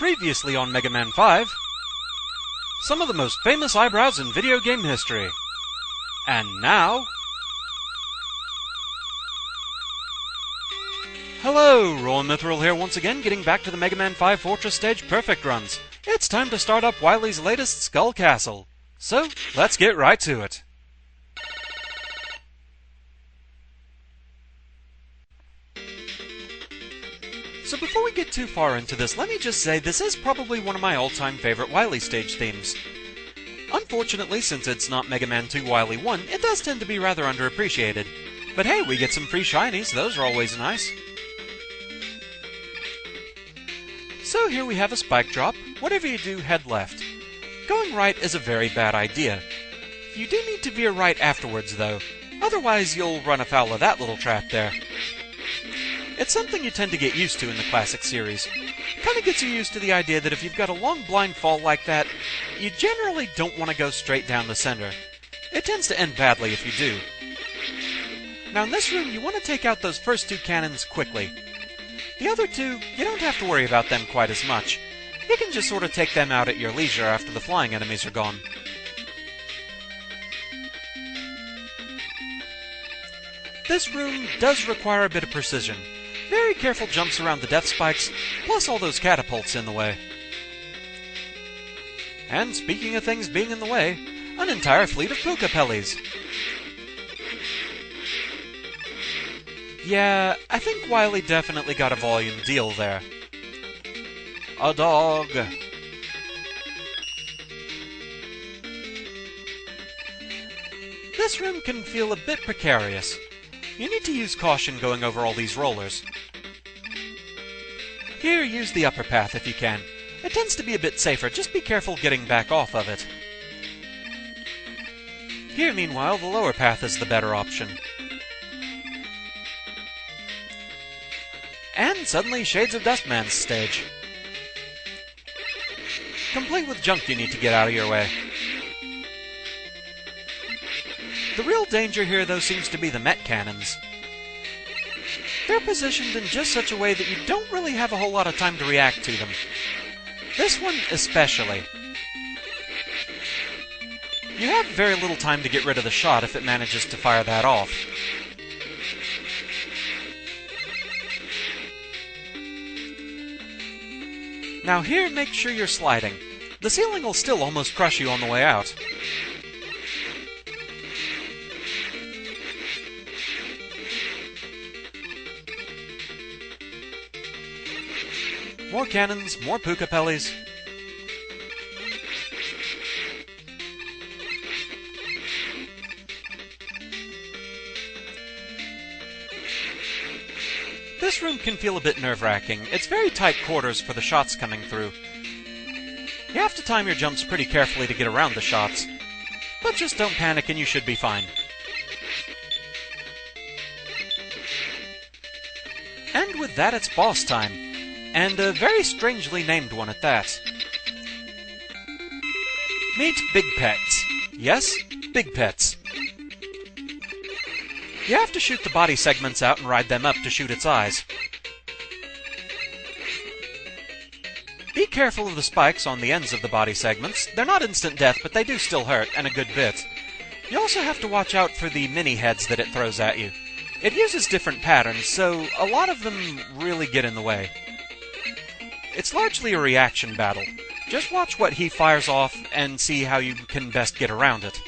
Previously on Mega Man 5, some of the most famous eyebrows in video game history. And now... Hello, Roland Mithril here once again, getting back to the Mega Man 5 Fortress Stage Perfect runs. It's time to start up Wily's latest Skull Castle. So, let's get right to it. So before we get too far into this, let me just say this is probably one of my all-time favorite Wily stage themes. Unfortunately, since it's not Mega Man 2 Wily 1, it does tend to be rather underappreciated. But hey, we get some free shinies, those are always nice. So here we have a spike drop. Whatever you do, head left. Going right is a very bad idea. You do need to veer right afterwards, though. Otherwise, you'll run afoul of that little trap there. It's something you tend to get used to in the classic series. Kinda gets you used to the idea that if you've got a long blind fall like that, you generally don't want to go straight down the center. It tends to end badly if you do. Now in this room, you want to take out those first two cannons quickly. The other two, you don't have to worry about them quite as much. You can just sort of take them out at your leisure after the flying enemies are gone. This room does require a bit of precision. Very careful jumps around the death spikes, plus all those catapults in the way. And speaking of things being in the way, an entire fleet of Puka-Pellies. Yeah, I think Wily definitely got a volume deal there. A dog. This room can feel a bit precarious. You need to use caution going over all these rollers. Here, use the upper path if you can. It tends to be a bit safer, just be careful getting back off of it. Here, meanwhile, the lower path is the better option. And suddenly, Shades of Dustman's stage. Complete with junk you need to get out of your way. The real danger here, though, seems to be the Met Cannons. They're positioned in just such a way that you don't really have a whole lot of time to react to them. This one especially. You have very little time to get rid of the shot if it manages to fire that off. Now here, make sure you're sliding. The ceiling will still almost crush you on the way out. More cannons, more Puka-Pellies. This room can feel a bit nerve-wracking. It's very tight quarters for the shots coming through. You have to time your jumps pretty carefully to get around the shots. But just don't panic and you should be fine. And with that, it's boss time. And a very strangely named one at that. Meet Big Pets. Yes, Big Pets. You have to shoot the body segments out and ride them up to shoot its eyes. Be careful of the spikes on the ends of the body segments. They're not instant death, but they do still hurt, and a good bit. You also have to watch out for the mini-heads that it throws at you. It uses different patterns, so a lot of them really get in the way. It's largely a reaction battle. Just watch what he fires off and see how you can best get around it.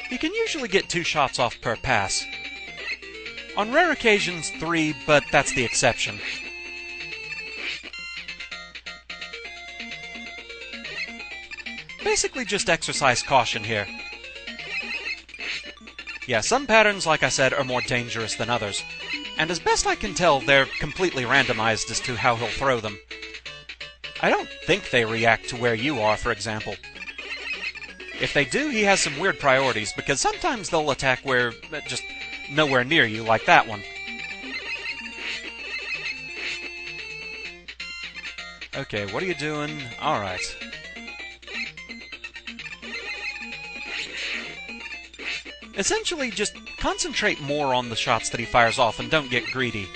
You can usually get 2 shots off per pass. On rare occasions, 3, but that's the exception. Basically just exercise caution here. Yeah, some patterns, like I said, are more dangerous than others. And as best I can tell, they're completely randomized as to how he'll throw them. I don't think they react to where you are, for example. If they do, he has some weird priorities, because sometimes they'll attack where... just nowhere near you, like that one. Okay, what are you doing? Alright. Essentially, just concentrate more on the shots that he fires off and don't get greedy.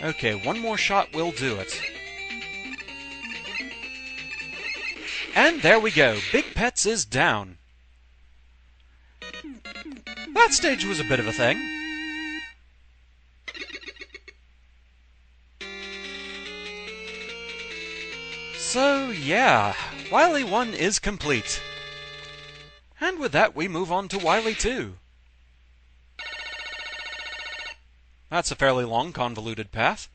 Okay, one more shot will do it. And there we go. Big Pets is down. That stage was a bit of a thing. So, yeah, Wily 1 is complete. And with that, we move on to Wily 2. That's a fairly long, convoluted path.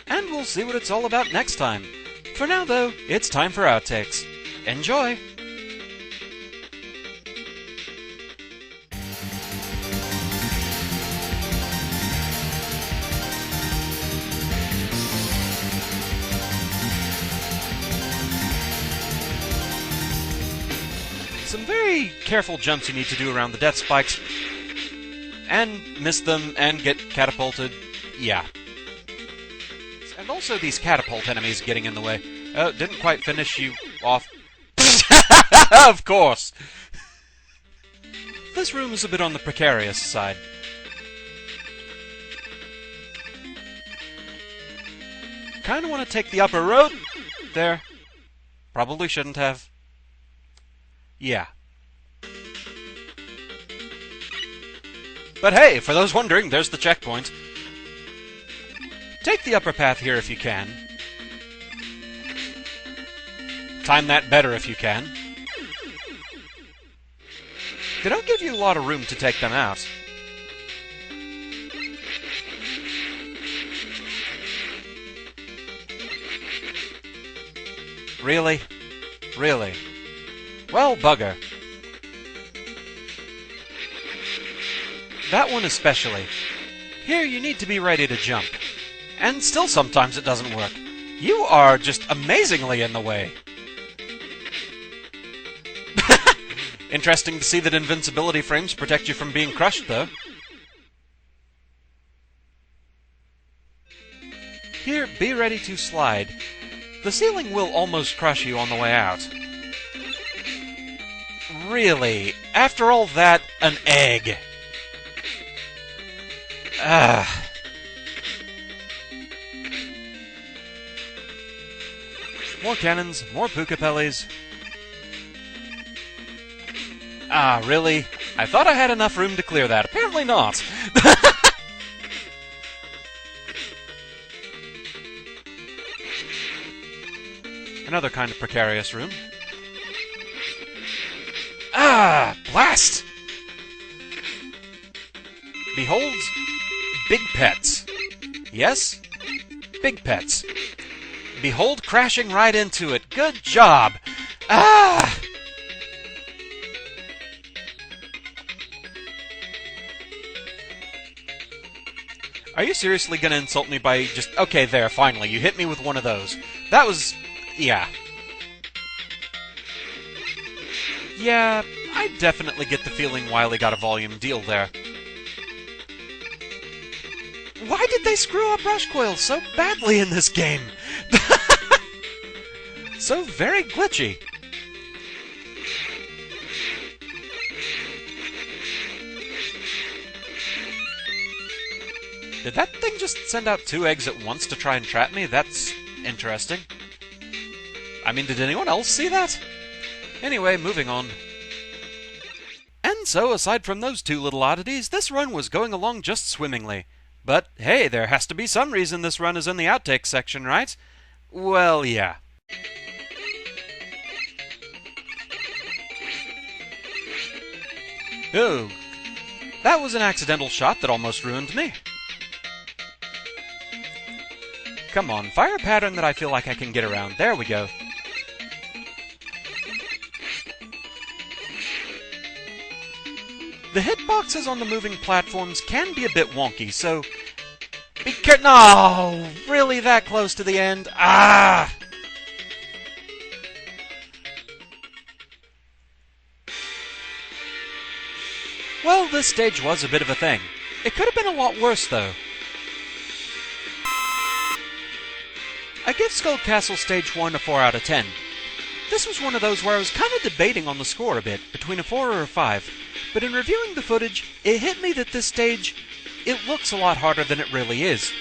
And we'll see what it's all about next time. For now, though, it's time for outtakes. Enjoy! Some very careful jumps you need to do around the death spikes. And miss them and get catapulted. Yeah. And also these catapult enemies getting in the way. Oh, didn't quite finish you off. Of course! This room is a bit on the precarious side. Kinda want to take the upper road. There. Probably shouldn't have. Yeah. But hey, for those wondering, there's the checkpoint. Take the upper path here if you can. Time that better if you can. They don't give you a lot of room to take them out. Really? Really? Well, bugger. That one especially. Here you need to be ready to jump. And still sometimes it doesn't work. You are just amazingly in the way. Interesting to see that invincibility frames protect you from being crushed, though. Here, be ready to slide. The ceiling will almost crush you on the way out. Really? After all that, an egg? Ah. More cannons, more Pukapellis. Ah, really? I thought I had enough room to clear that. Apparently not. Another kind of precarious room. Ah! Blast! Behold, Big Pets. Yes? Big Pets. Behold, crashing right into it. Good job! Ah! Are you seriously gonna insult me by just... Okay, there, finally, you hit me with one of those. That was... yeah. Yeah, I definitely get the feeling Wily got a volume deal there. Why did they screw up Rush Coil so badly in this game? So very glitchy. Did that thing just send out 2 eggs at once to try and trap me? That's interesting. I mean, did anyone else see that? Anyway, moving on. And so, aside from those 2 little oddities, this run was going along just swimmingly. But, hey, there has to be some reason this run is in the outtakes section, right? Well, yeah. Oh, that was an accidental shot that almost ruined me. Come on, fire a pattern that I feel like I can get around. There we go. The hitboxes on the moving platforms can be a bit wonky, so... be careful. No! Really that close to the end? Ah! Well, this stage was a bit of a thing. It could have been a lot worse, though. I give Skull Castle Stage 1 a 4 out of 10. This was one of those where I was kind of debating on the score a bit, between a 4 or a 5, but in reviewing the footage, it hit me that this stage, it looks a lot harder than it really is.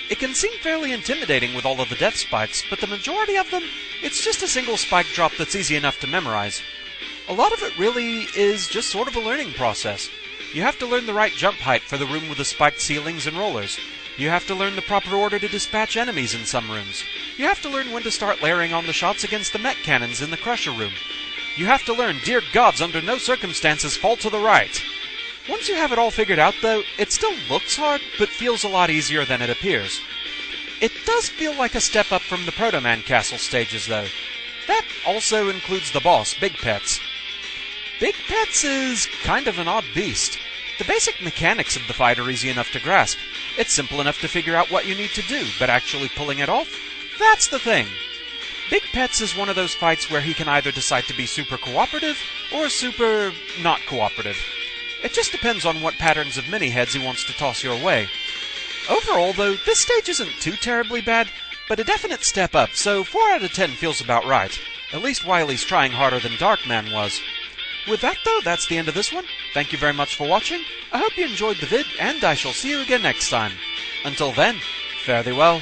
It can seem fairly intimidating with all of the death spikes, but the majority of them, it's just a single spike drop that's easy enough to memorize. A lot of it really is just sort of a learning process. You have to learn the right jump height for the room with the spiked ceilings and rollers. You have to learn the proper order to dispatch enemies in some rooms. You have to learn when to start layering on the shots against the mech cannons in the Crusher room. You have to learn, dear gods, under no circumstances fall to the right. Once you have it all figured out, though, it still looks hard, but feels a lot easier than it appears. It does feel like a step up from the Proto Man Castle stages, though. That also includes the boss, Big Pets. Big Pets is kind of an odd beast. The basic mechanics of the fight are easy enough to grasp. It's simple enough to figure out what you need to do, but actually pulling it off? That's the thing. Big Pets is one of those fights where he can either decide to be super cooperative or super not cooperative. It just depends on what patterns of mini-heads he wants to toss your way. Overall, though, this stage isn't too terribly bad, but a definite step up, so 4 out of 10 feels about right. At least Wily's trying harder than Darkman was. With that, though, that's the end of this one. Thank you very much for watching. I hope you enjoyed the vid, and I shall see you again next time. Until then, fare thee well.